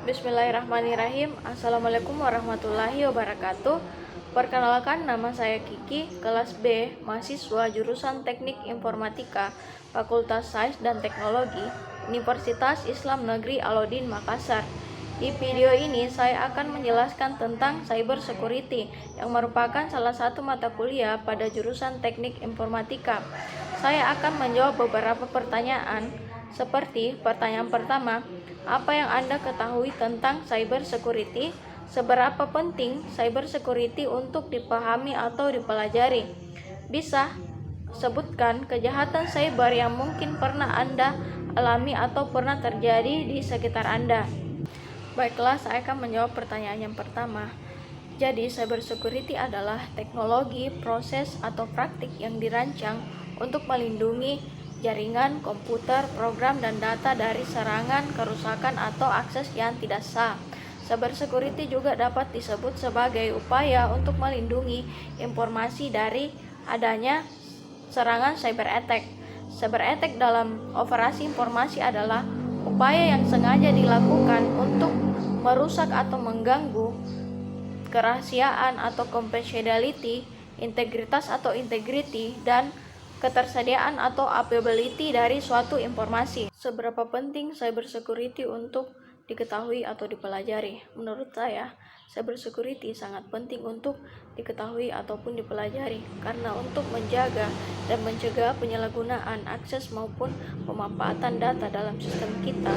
Bismillahirrahmanirrahim. Assalamualaikum warahmatullahi wabarakatuh. Perkenalkan, nama saya Kiki, kelas B, mahasiswa jurusan Teknik Informatika, Fakultas Sains dan Teknologi, Universitas Islam Negeri Alauddin Makassar. Di video ini saya akan menjelaskan tentang cyber security yang merupakan salah satu mata kuliah pada jurusan Teknik Informatika. Saya akan menjawab beberapa pertanyaan seperti pertanyaan pertama, apa yang Anda ketahui tentang cyber security? Seberapa penting cyber security untuk dipahami atau dipelajari? Bisa sebutkan kejahatan cyber yang mungkin pernah Anda alami atau pernah terjadi di sekitar Anda. Baiklah, saya akan menjawab pertanyaan yang pertama. Jadi, cyber security adalah teknologi, proses, atau praktik yang dirancang untuk melindungi jaringan, komputer, program, dan data dari serangan, kerusakan, atau akses yang tidak sah. Cyber security juga dapat disebut sebagai upaya untuk melindungi informasi dari adanya serangan cyber attack. Cyber attack dalam operasi informasi adalah upaya yang sengaja dilakukan untuk merusak atau mengganggu kerahasiaan atau confidentiality, integritas atau integrity, dan ketersediaan atau availability dari suatu informasi. Seberapa penting cyber security untuk diketahui atau dipelajari? Menurut saya, cyber security sangat penting untuk diketahui ataupun dipelajari karena untuk menjaga dan mencegah penyalahgunaan akses maupun pemanfaatan data dalam sistem kita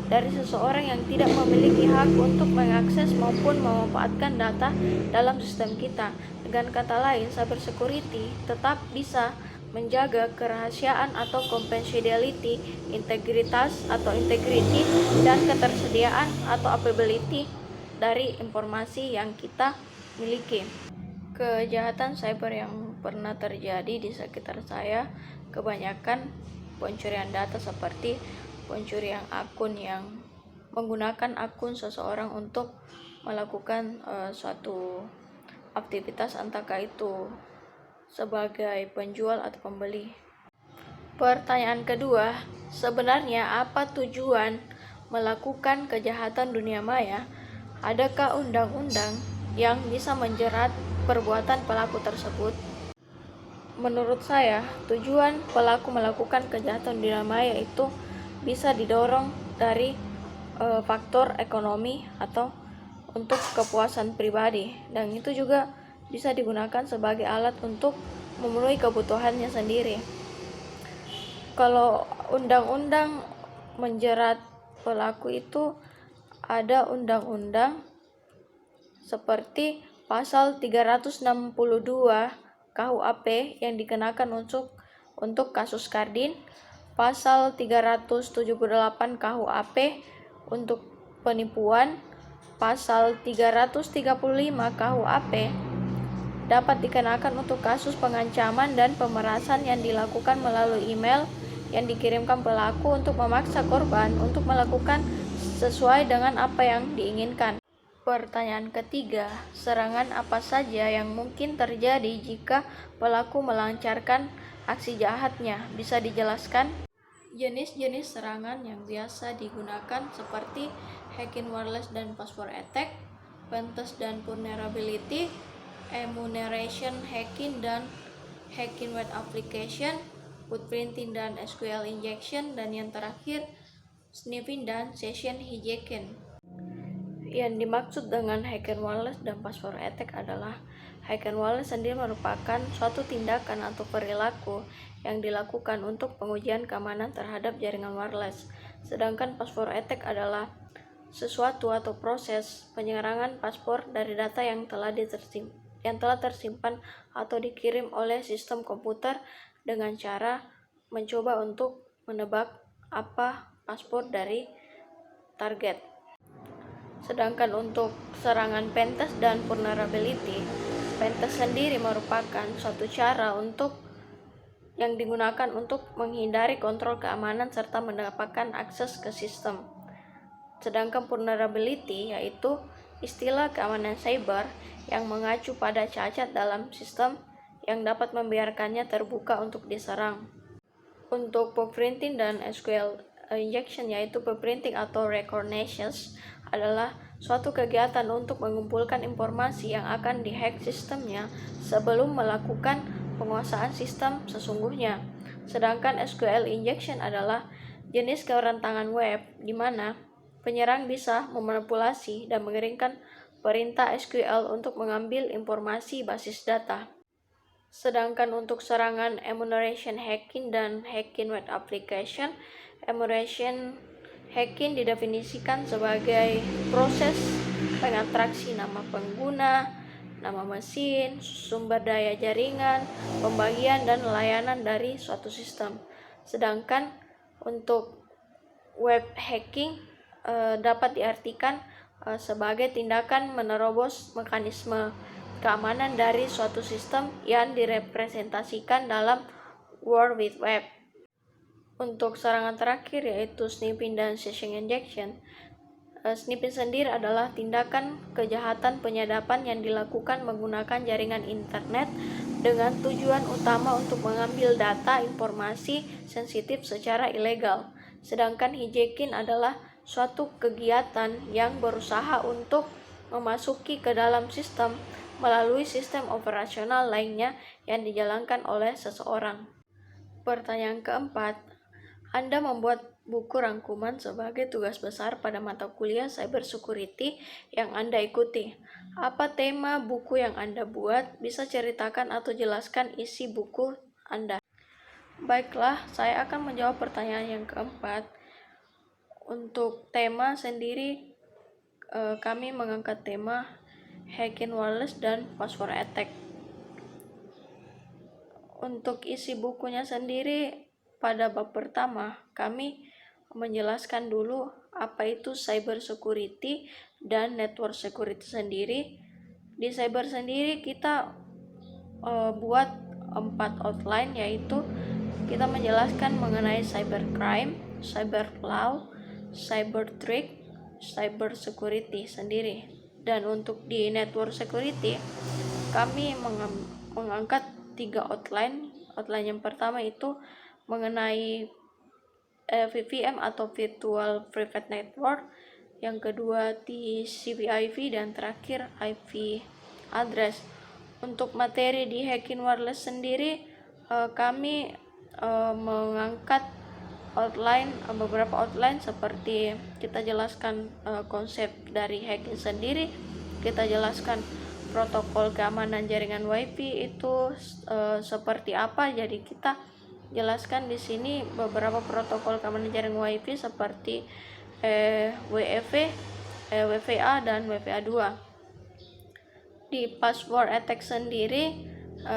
dari seseorang yang tidak memiliki hak untuk mengakses maupun memanfaatkan data dalam sistem kita. Dengan kata lain, cyber security tetap bisa menjaga kerahasiaan atau confidentiality, integritas atau integrity, dan ketersediaan atau availability dari informasi yang kita miliki. Kejahatan cyber yang pernah terjadi di sekitar saya kebanyakan pencurian data seperti pencurian akun yang menggunakan akun seseorang untuk melakukan suatu aktivitas, entahkah itu sebagai penjual atau pembeli. Pertanyaan kedua, sebenarnya apa tujuan melakukan kejahatan dunia maya? Adakah undang-undang yang bisa menjerat perbuatan pelaku tersebut? Menurut saya, tujuan pelaku melakukan kejahatan dunia maya itu bisa didorong dari faktor ekonomi atau untuk kepuasan pribadi, dan itu juga bisa digunakan sebagai alat untuk memenuhi kebutuhannya sendiri. Kalau undang-undang menjerat pelaku itu ada undang-undang seperti pasal 362 KUHP yang dikenakan untuk kasus Kardin, pasal 378 KUHP untuk penipuan, pasal 335 KUHP dapat dikenakan untuk kasus pengancaman dan pemerasan yang dilakukan melalui email yang dikirimkan pelaku untuk memaksa korban untuk melakukan sesuai dengan apa yang diinginkan. Pertanyaan ketiga, serangan apa saja yang mungkin terjadi jika pelaku melancarkan aksi jahatnya? Bisa dijelaskan? Jenis-jenis serangan yang biasa digunakan seperti hacking wireless dan password attack, pentest dan vulnerability, enumeration hacking dan hacking web application, footprinting dan SQL injection, dan yang terakhir sniffing dan session hijacking. Yang dimaksud dengan hacking wireless dan password attack adalah hacking wireless sendiri merupakan suatu tindakan atau perilaku yang dilakukan untuk pengujian keamanan terhadap jaringan wireless, sedangkan password attack adalah sesuatu atau proses penyerangan paspor dari data yang telah tersimpan atau dikirim oleh sistem komputer dengan cara mencoba untuk menebak apa paspor dari target. Sedangkan untuk serangan pentest dan vulnerability, pentest sendiri merupakan suatu cara yang digunakan untuk menghindari kontrol keamanan serta mendapatkan akses ke sistem. Sedangkan vulnerability yaitu istilah keamanan cyber yang mengacu pada cacat dalam sistem yang dapat membiarkannya terbuka untuk diserang. Untuk blueprinting dan SQL injection yaitu blueprinting atau recognitions adalah suatu kegiatan untuk mengumpulkan informasi yang akan dihack sistemnya sebelum melakukan penguasaan sistem sesungguhnya. Sedangkan SQL injection adalah jenis kerentangan web di mana penyerang bisa memanipulasi dan mengirimkan perintah SQL untuk mengambil informasi basis data. Sedangkan untuk serangan emulation hacking dan hacking web application, emulation hacking didefinisikan sebagai proses pengabstraksi nama pengguna, nama mesin, sumber daya jaringan, pembagian dan layanan dari suatu sistem. Sedangkan untuk web hacking dapat diartikan sebagai tindakan menerobos mekanisme keamanan dari suatu sistem yang direpresentasikan dalam World Wide Web. Untuk serangan terakhir yaitu sniffing dan session injection. Sniffing sendiri adalah tindakan kejahatan penyadapan yang dilakukan menggunakan jaringan internet dengan tujuan utama untuk mengambil data informasi sensitif secara ilegal. Sedangkan hijacking adalah suatu kegiatan yang berusaha untuk memasuki ke dalam sistem melalui sistem operasional lainnya yang dijalankan oleh seseorang. Pertanyaan keempat, Anda membuat buku rangkuman sebagai tugas besar pada mata kuliah Cybersecurity yang Anda ikuti. Apa tema buku yang Anda buat? Bisa ceritakan atau jelaskan isi buku Anda. Baiklah, saya akan menjawab pertanyaan yang keempat. Untuk tema sendiri, kami mengangkat tema hacking wireless dan password attack. Untuk isi bukunya sendiri, pada bab pertama, kami menjelaskan dulu apa itu cyber security dan network security sendiri. Di cyber sendiri kita buat 4 outline, yaitu kita menjelaskan mengenai cyber crime, cyber law, cyber threat, cyber security sendiri. Dan untuk di network security, kami mengangkat 3 outline. Outline yang pertama itu mengenai VPN atau Virtual Private Network, yang kedua TCP/IP, dan terakhir IP address. Untuk materi di hacking wireless sendiri, kami mengangkat beberapa outline seperti kita jelaskan konsep dari hacking sendiri, kita jelaskan protokol keamanan jaringan WiFi itu seperti apa. Jadi kita jelaskan di sini beberapa protokol keamanan jaringan WiFi seperti WEV, WVA dan WVA2. Di password attack sendiri,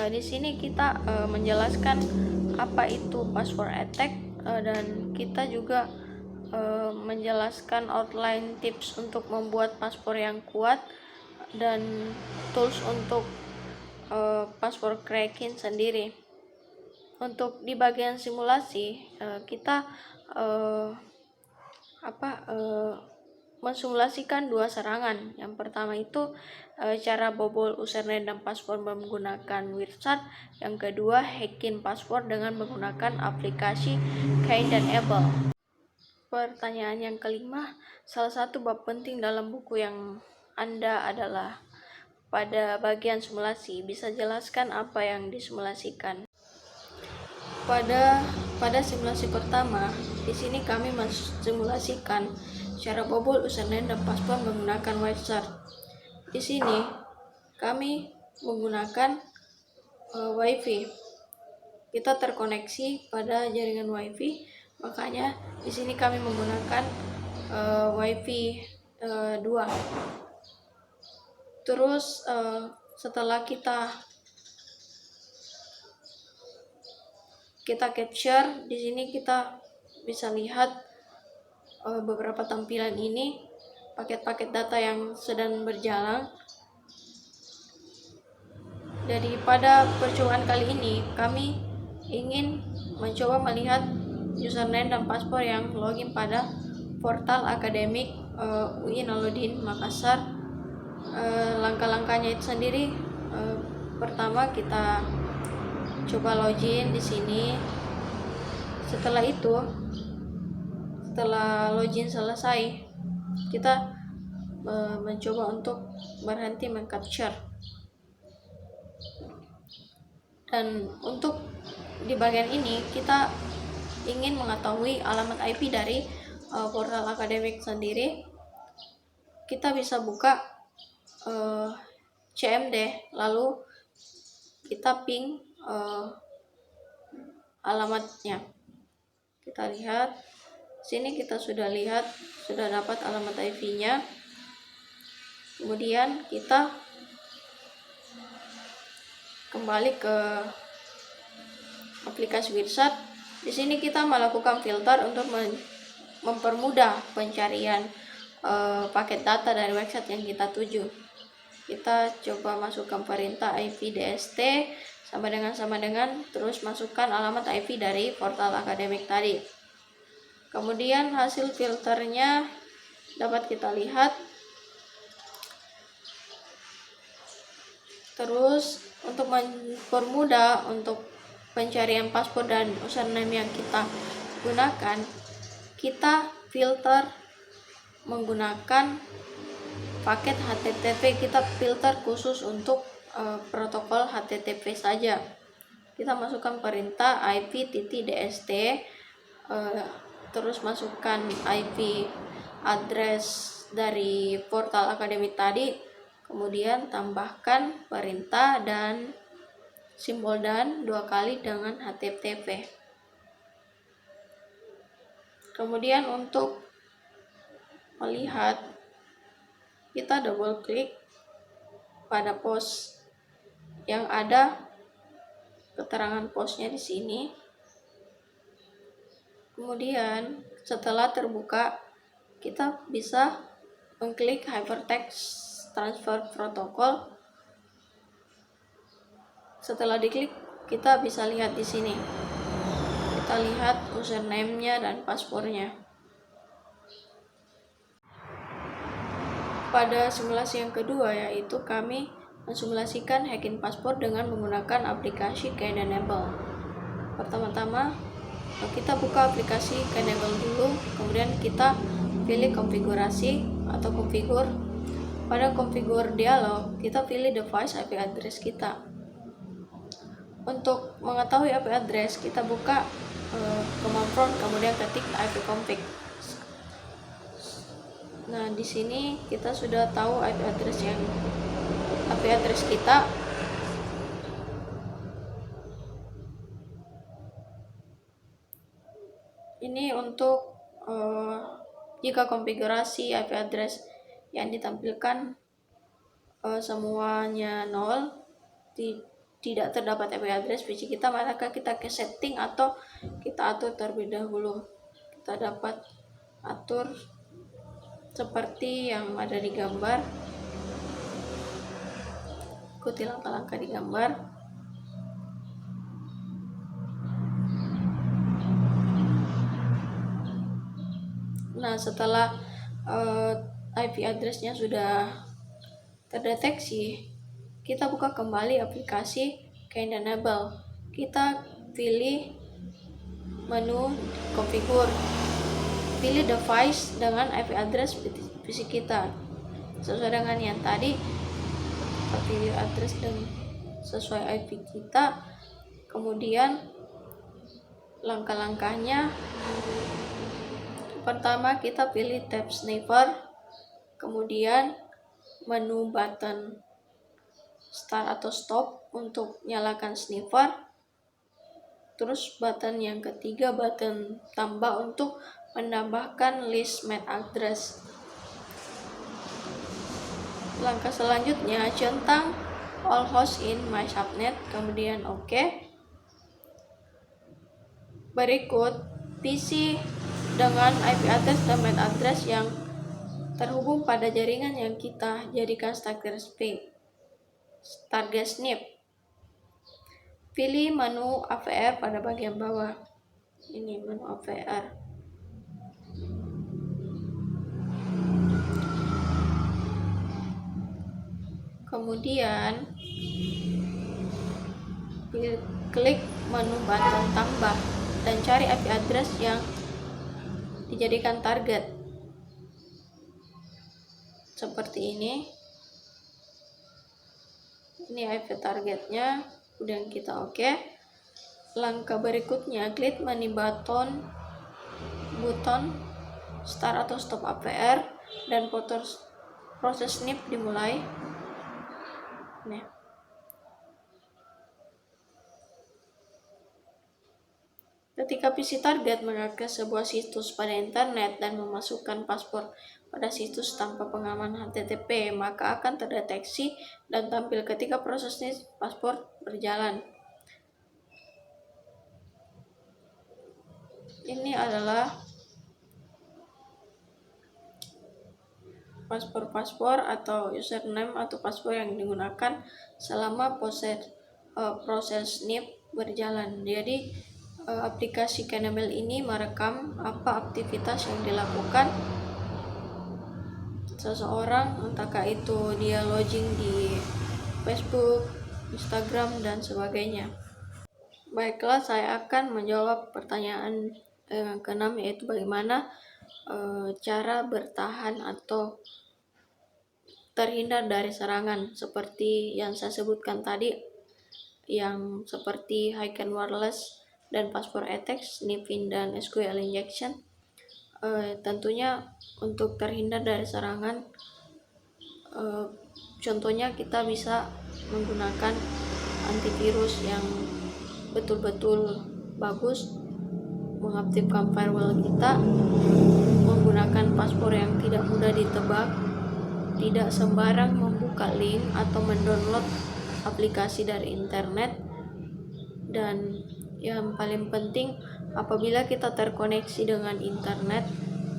di sini kita menjelaskan apa itu password attack, dan kita juga menjelaskan outline tips untuk membuat password yang kuat dan tools untuk password cracking sendiri. Untuk di bagian simulasi, kita mensimulasikan 2 serangan. Yang pertama itu cara bobol username dan password menggunakan Wireshark. Yang kedua, hacking password dengan menggunakan aplikasi Cain dan Abel. Pertanyaan yang kelima, salah satu bab penting dalam buku yang Anda adalah pada bagian simulasi. Bisa jelaskan apa yang disimulasikan? Pada simulasi pertama, di sini kami mensimulasikan cara bobol username dan password menggunakan Wireshark. Di sini kami menggunakan WiFi. Kita terkoneksi pada jaringan WiFi, makanya di sini kami menggunakan WiFi 2. Terus setelah kita capture, di sini kita bisa lihat beberapa tampilan ini, paket-paket data yang sedang berjalan. Jadi pada percobaan kali ini kami ingin mencoba melihat username dan password yang login pada portal akademik UI Naludin Makassar. Langkah-langkahnya itu sendiri, pertama kita coba login di sini. Setelah login selesai, kita mencoba untuk berhenti mengcapture. Dan untuk di bagian ini kita ingin mengetahui alamat IP dari portal akademik sendiri. Kita bisa buka CMD, lalu kita ping alamatnya. Kita lihat sini, kita sudah dapat alamat IP-nya. Kemudian kita kembali ke aplikasi Wirsat. Di sini kita melakukan filter untuk mempermudah pencarian paket data dari website yang kita tuju. Kita coba masukkan perintah IP DST sama dengan, terus masukkan alamat IP dari portal akademik tadi. Kemudian hasil filternya dapat kita lihat. Terus untuk mempermudah untuk pencarian paspor dan username yang kita gunakan, kita filter menggunakan paket HTTP. Kita filter khusus untuk protokol HTTP saja. Kita masukkan perintah IP.dst, terus masukkan IP address dari portal akademik tadi, kemudian tambahkan perintah dan simbol dan 2 kali dengan HTTP. Kemudian untuk melihat, kita double klik pada pos yang ada keterangan posnya di sini. Kemudian setelah terbuka, kita bisa mengklik Hypertext Transfer Protocol. Setelah diklik, kita bisa lihat di sini. Kita lihat username-nya dan paspornya. Pada simulasi yang kedua, yaitu kami mensimulasikan hacking paspor dengan menggunakan aplikasi Kdenable. Pertama-tama kita buka aplikasi Kdenable dulu, kemudian kita pilih konfigurasi atau konfigur. Pada konfigur dialog, kita pilih device IP address kita. Untuk mengetahui IP address, kita buka command prompt, kemudian ketik ipconfig. Nah, di sini kita sudah tahu IP address kita. Ini untuk jika konfigurasi IP address yang ditampilkan semuanya 0, tidak terdapat IP address PC kita, maka kita ke setting atau kita atur terlebih dahulu. Kita dapat atur seperti yang ada di gambar. Ikuti langkah-langkah di gambar. Nah, setelah IP address-nya sudah terdeteksi, kita buka kembali aplikasi Kdenable. Kita pilih menu konfigur, pilih device dengan IP address PC kita sesuai dengan yang tadi. Kita pilih address dan sesuai IP kita. Kemudian langkah-langkahnya, pertama kita pilih tab sniper, kemudian menu button start atau stop untuk nyalakan sniper. Terus button yang ketiga, button tambah untuk menambahkan list MAC address. Langkah selanjutnya, centang all host in my subnet, kemudian OK. Berikut PC dengan IP address dan MAC address yang terhubung pada jaringan yang kita jadikan target snip. Pilih menu AVR pada bagian bawah. Ini menu AVR. Kemudian klik menu button tambah dan cari IP address yang dijadikan target. seperti ini IP targetnya. Kemudian kita oke. Langkah berikutnya, klik menu button start atau stop APR dan proses snip dimulai. Nah, ketika PC target mengakses sebuah situs pada internet dan memasukkan paspor pada situs tanpa pengaman HTTP, maka akan terdeteksi dan tampil ketika proses snip paspor berjalan. Ini adalah paspor atau username atau paspor yang digunakan selama proses snip berjalan. Jadi aplikasi Canamel ini merekam apa aktivitas yang dilakukan seseorang, entahkah itu dia login di Facebook, Instagram, dan sebagainya. Baiklah, saya akan menjawab pertanyaan ke-6, yaitu bagaimana cara bertahan atau terhindar dari serangan seperti yang saya sebutkan tadi, yang seperti Hijack Wireless dan Password Attack, Sniffing, dan SQL Injection. Tentunya untuk terhindar dari serangan, contohnya kita bisa menggunakan antivirus yang betul-betul bagus, mengaktifkan firewall kita, menggunakan paspor yang tidak mudah ditebak, tidak sembarang membuka link atau mendownload aplikasi dari internet, dan yang paling penting, apabila kita terkoneksi dengan internet,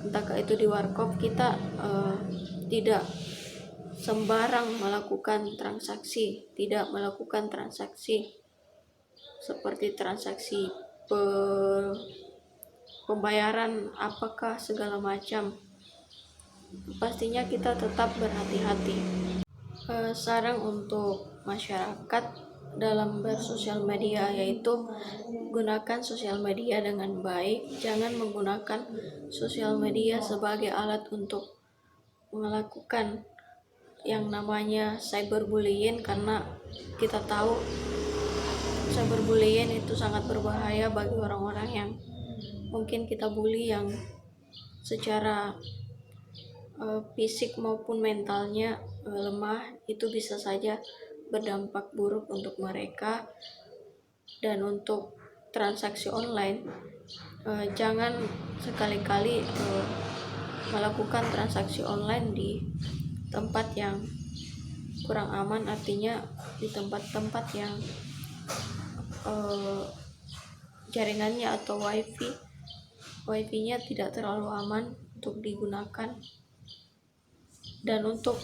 entahkah itu di warkop, kita tidak sembarang melakukan transaksi, seperti transaksi pembayaran apakah segala macam. Pastinya kita tetap berhati-hati. Saran untuk masyarakat dalam bersosial media, yaitu gunakan sosial media dengan baik. Jangan menggunakan sosial media sebagai alat untuk melakukan yang namanya cyberbullying, karena kita tahu cyberbullying itu sangat berbahaya bagi orang-orang yang mungkin kita bully, yang secara fisik maupun mentalnya lemah. Itu bisa saja berdampak buruk untuk mereka. Dan untuk transaksi online, jangan sekali-kali melakukan transaksi online di tempat yang kurang aman, artinya di tempat-tempat yang jaringannya atau wifi-nya tidak terlalu aman untuk digunakan. Dan untuk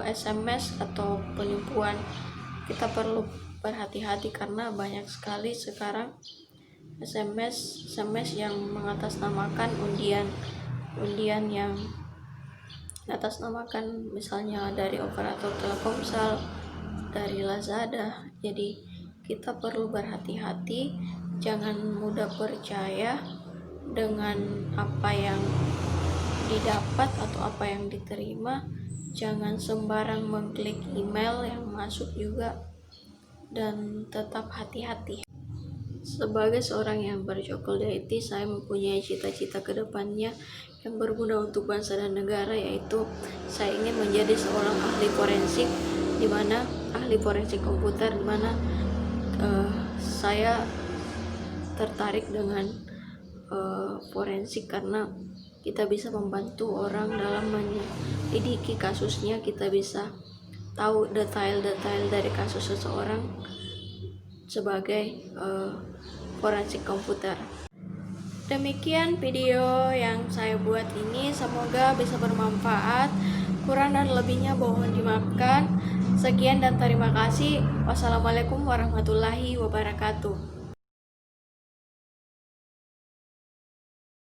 SMS atau penipuan, kita perlu berhati-hati karena banyak sekali sekarang SMS yang mengatasnamakan undian yang atasnamakan misalnya dari operator Telkomsel, dari Lazada. Jadi kita perlu berhati-hati, jangan mudah percaya dengan apa yang didapat atau apa yang diterima. Jangan sembarang mengklik email yang masuk juga, dan tetap hati-hati. Sebagai seorang yang bercokol di IT, saya mempunyai cita-cita ke depannya yang berguna untuk bangsa dan negara, yaitu saya ingin menjadi seorang ahli forensik, ahli forensik komputer, di mana saya tertarik dengan forensik karena kita bisa membantu orang dalam menyelidiki kasusnya. Kita bisa tahu detail-detail dari kasus seseorang sebagai forensik komputer. Demikian video yang saya buat ini, semoga bisa bermanfaat. Kurang dan lebihnya mohon dimaafkan. Sekian dan terima kasih. Wassalamualaikum warahmatullahi wabarakatuh.